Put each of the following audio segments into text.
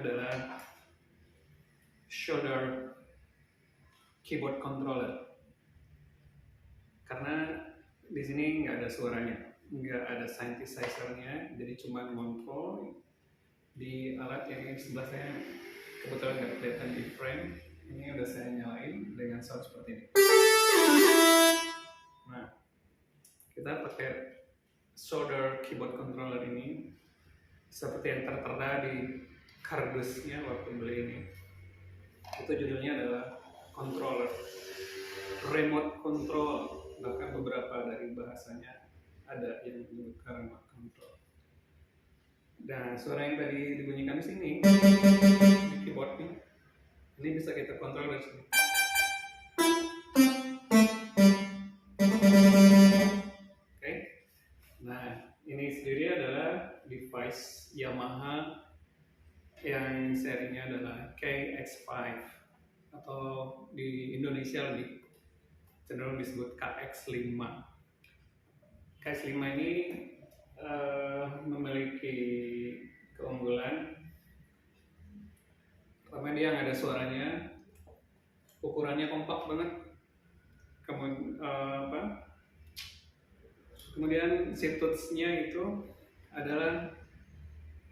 adalah shoulder keyboard controller. Karena di sini nggak ada suaranya, nggak ada synthesizer-nya, jadi cuma ngontrol di alat yang sebelah saya. Kebetulan nggak kelihatan di frame. Ini udah saya nyalain dengan sound seperti ini. Nah, kita pakai shoulder keyboard controller ini seperti yang tertera di kardusnya waktu beli ini. Itu judulnya adalah controller, remote control, bahkan beberapa dari bahasanya ada yang menyebutkan remote control. Dan suara yang tadi dibunyikan di sini di keyboardnya, ini bisa kita kontrol dari sini. Oke. Nah, ini sendiri adalah device Yamaha yang serinya adalah KX5 atau di Indonesia lebih cenderung disebut KX5. KX5 ini memiliki keunggulan pertama, dia nggak ada suaranya, ukurannya kompak banget, kemudian si touch-nya itu adalah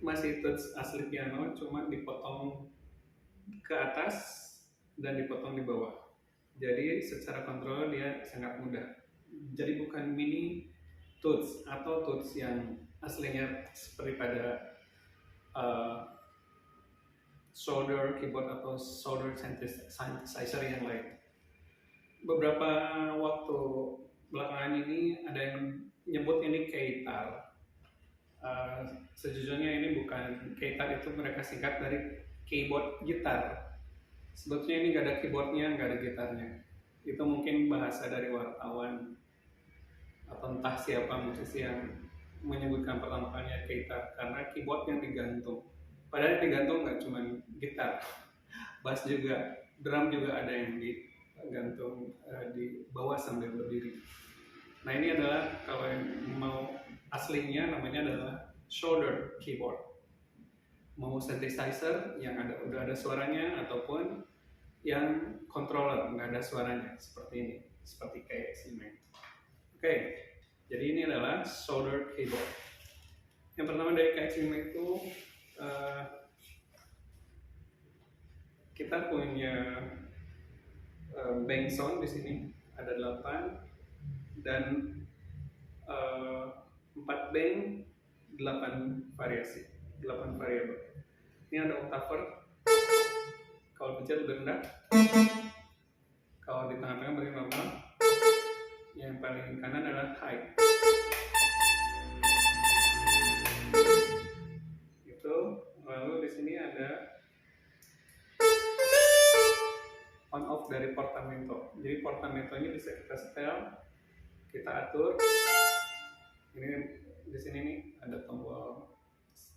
masih touch asli piano, cuma dipotong ke atas dan dipotong di bawah. Jadi secara kontrol dia sangat mudah. Jadi bukan mini touch atau touch yang aslinya seperti pada shoulder keyboard atau shoulder synthesizer yang lain. Beberapa waktu belakangan ini ada yang nyebut ini keytar. Sejujurnya ini bukan keytar, itu mereka singkat dari keyboard gitar. Sebetulnya ini nggak ada keyboardnya, nggak ada gitarnya. Itu mungkin bahasa dari wartawan atau entah siapa musisi yang menyebutkan pertama kalinya keytar, karena keyboard yang digantung. Padahal digantung nggak cuma gitar, bass juga, drum juga ada yang digantung di bawah sambil berdiri. Nah, ini adalah kalau yang mau aslinya namanya adalah shoulder keyboard. Mau synthesizer yang udah ada suaranya ataupun yang controller nggak ada suaranya seperti ini, seperti kayak sini. Oke, jadi ini adalah shoulder keyboard. Yang pertama dari KX5 itu kita punya bank sound di sini ada 8 dan 4 bank, 8 variasi, 8 variabel. Ini ada octaver, kalau pencet lebih rendah, kalau di tengah-tengah beri normal, yang paling kanan adalah high. Itu lalu di sini ada on off dari portamento. Jadi portamentonya bisa kita setel, kita atur. Ini di sini nih ada tombol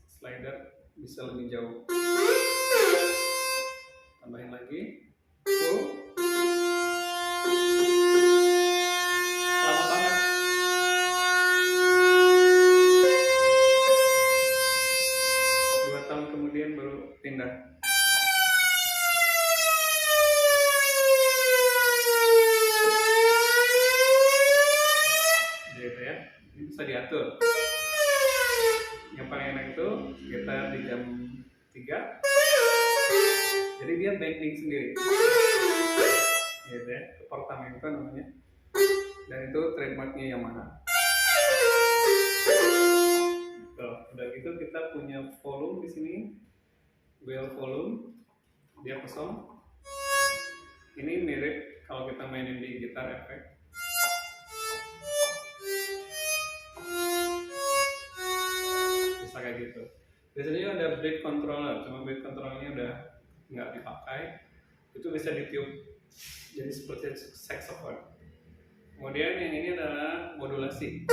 slider, bisa lebih jauh. Tambahin lagi. Lama banget. Dua tahun kemudian baru pindah. Gitu ya. Ini bisa diatur. Yang paling enak itu kita di jam 3. Jadi dia bending sendiri. Gitu ya, portamento namanya. Dan itu trademarknya Yamaha. Udah gitu kita punya volume di sini, wheel volume, dia kosong. Ini mirip kalau kita mainin di gitar efek. Bisa kayak gitu. Biasanya ada break controller, cuma break controllernya udah nggak dipakai. Itu bisa ditiup jadi seperti saxophone. Kemudian yang ini adalah modulasi.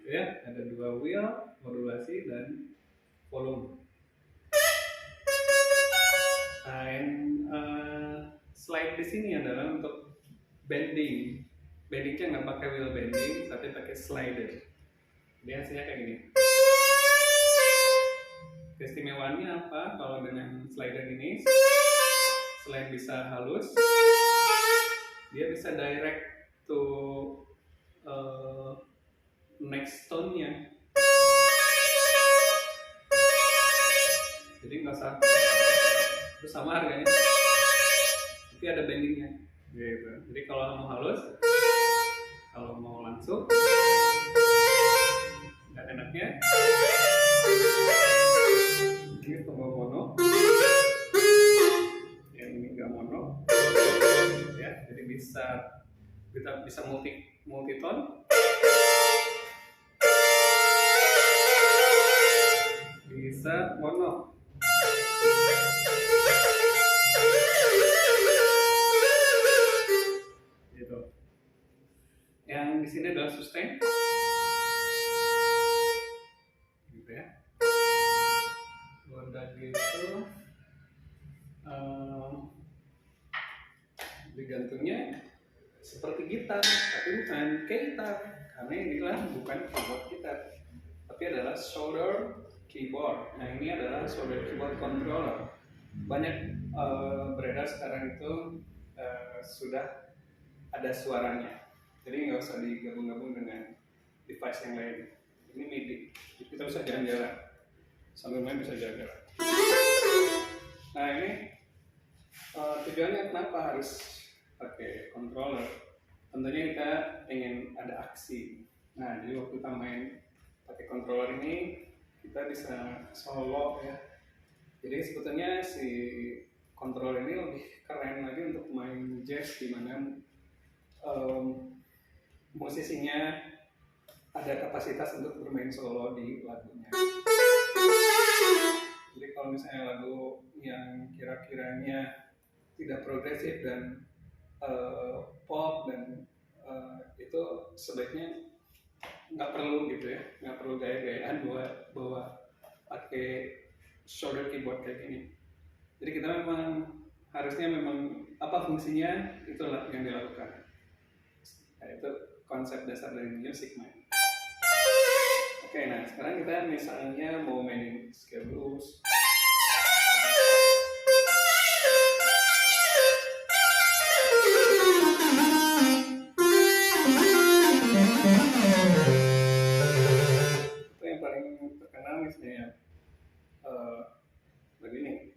Ya, ada 2 wheel, modulasi dan volume. slide di sini adalah untuk bending. Bendingnya nggak pakai wheel bending, tapi pakai slider. Jadi hasilnya kayak gini. Keistimewaannya apa? Kalau dengan slider ini, selain bisa halus, dia bisa direct to next tone-nya. Jadi nggak usah itu sama harganya, tapi ada bendingnya. Gitu. Jadi kalau mau halus, kalau mau langsung, dan enaknya ini tombol mono, yang ini nggak mono, ya. Jadi kita bisa multi tone, bisa mono. Gitu. Yang di sini adalah sustain. Gitu ya. Udah gitu. Digantungnya seperti gitar, tapi bukan kayak gitar, karena inilah bukan keyboard gitar, tapi adalah shoulder keyboard. Nah, ini adalah shoulder keyboard controller. Banyak beredar sekarang itu sudah ada suaranya, jadi nggak usah digabung-gabung dengan device yang lain. Ini MIDI, kita bisa jalan-jalan sambil main, bisa jalan-jalan. Nah, ini tujuannya kenapa harus pakai controller? Tentunya kita ingin ada aksi. Nah, jadi waktu kita main pakai controller ini, kita bisa solo ya. Jadi sebetulnya si controller ini lebih keren lagi untuk main jazz, di mana musisinya ada kapasitas untuk bermain solo di lagunya. Jadi kalau misalnya lagu yang kira-kiranya tidak progresif dan pop dan itu sebaiknya nggak perlu gitu ya, nggak perlu gaya-gayaan bawa pakai shoulder keyboard kayak gini. Jadi kita harusnya apa fungsinya, itulah yang dilakukan. Nah, itu konsep dasar dari music man. Oke, nah sekarang kita misalnya mau mainin scale blues. Itu yang paling terkenal misalnya begini.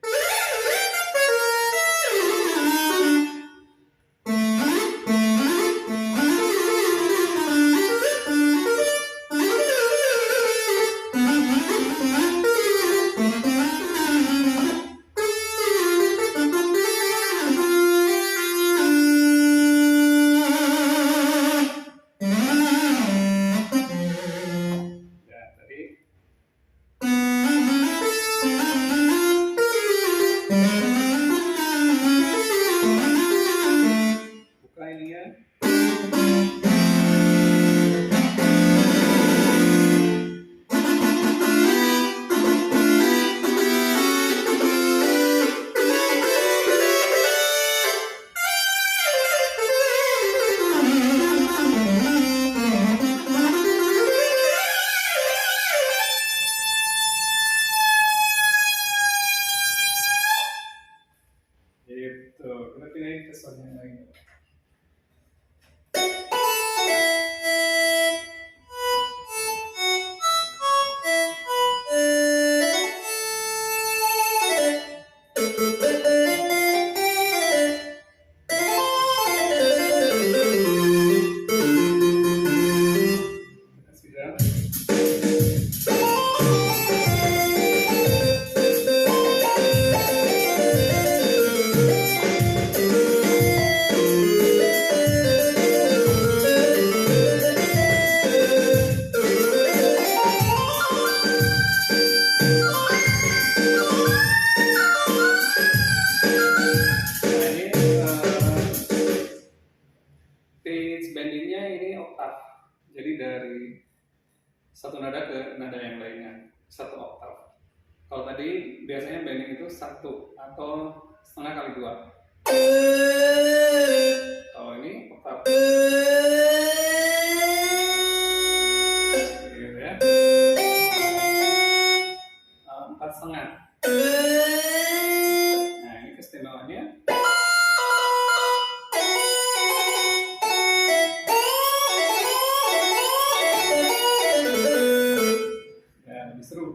satu nada ke nada yang lainnya, satu oktav. Kalau tadi biasanya bending itu 1 atau setengah kali 2. Kalau ini oktaf gitu ya. 4,5. Nah, ini keistimewaannya. Ya, lebih seru.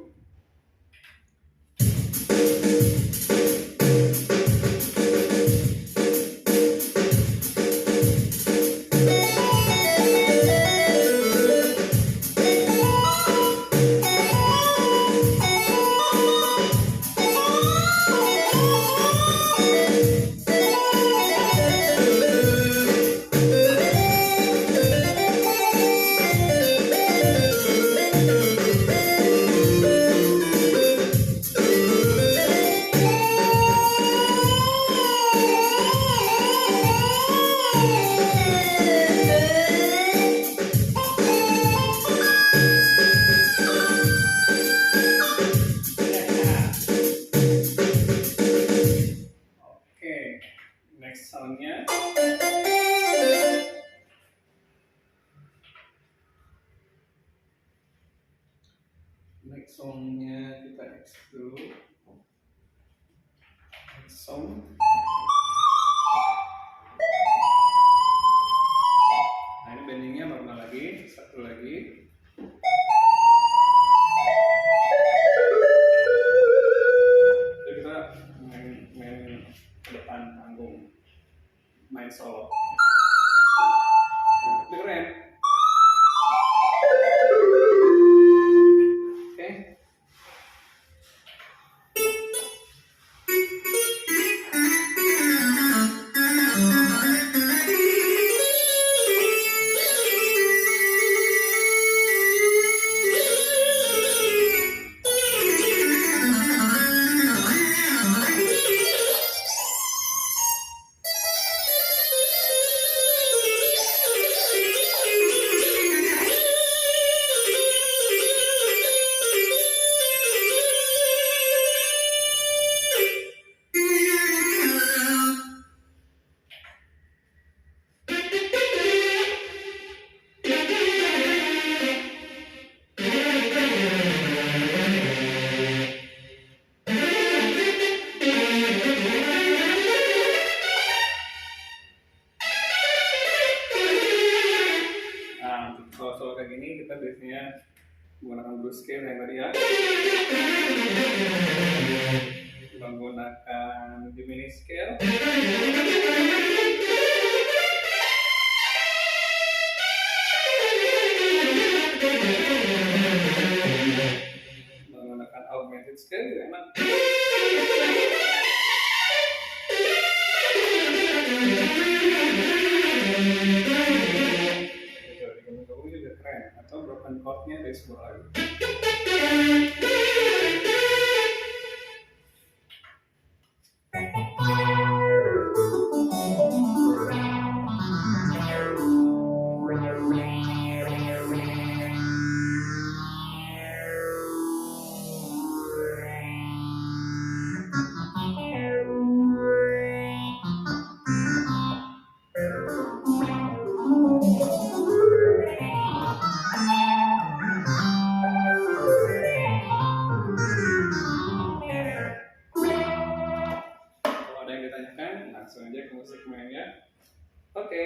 Oke, next soundnya. Next soundnya kita X dulu. Next sound. Nah, ini bendingnya normal lagi, satu lagi. Jadi kita main ke depan panggung, main solo. Ini keren. Oke. Kalau solo kayak gini kita biasanya menggunakan blues scale yang tadi ya, menggunakan diminished scale, menggunakan augmented scale juga enak. Juga keren, atau broken chord-nya dari sebuah lagu. Kalau ada yang ditanyakan, langsung aja ke musik mainnya. Oke.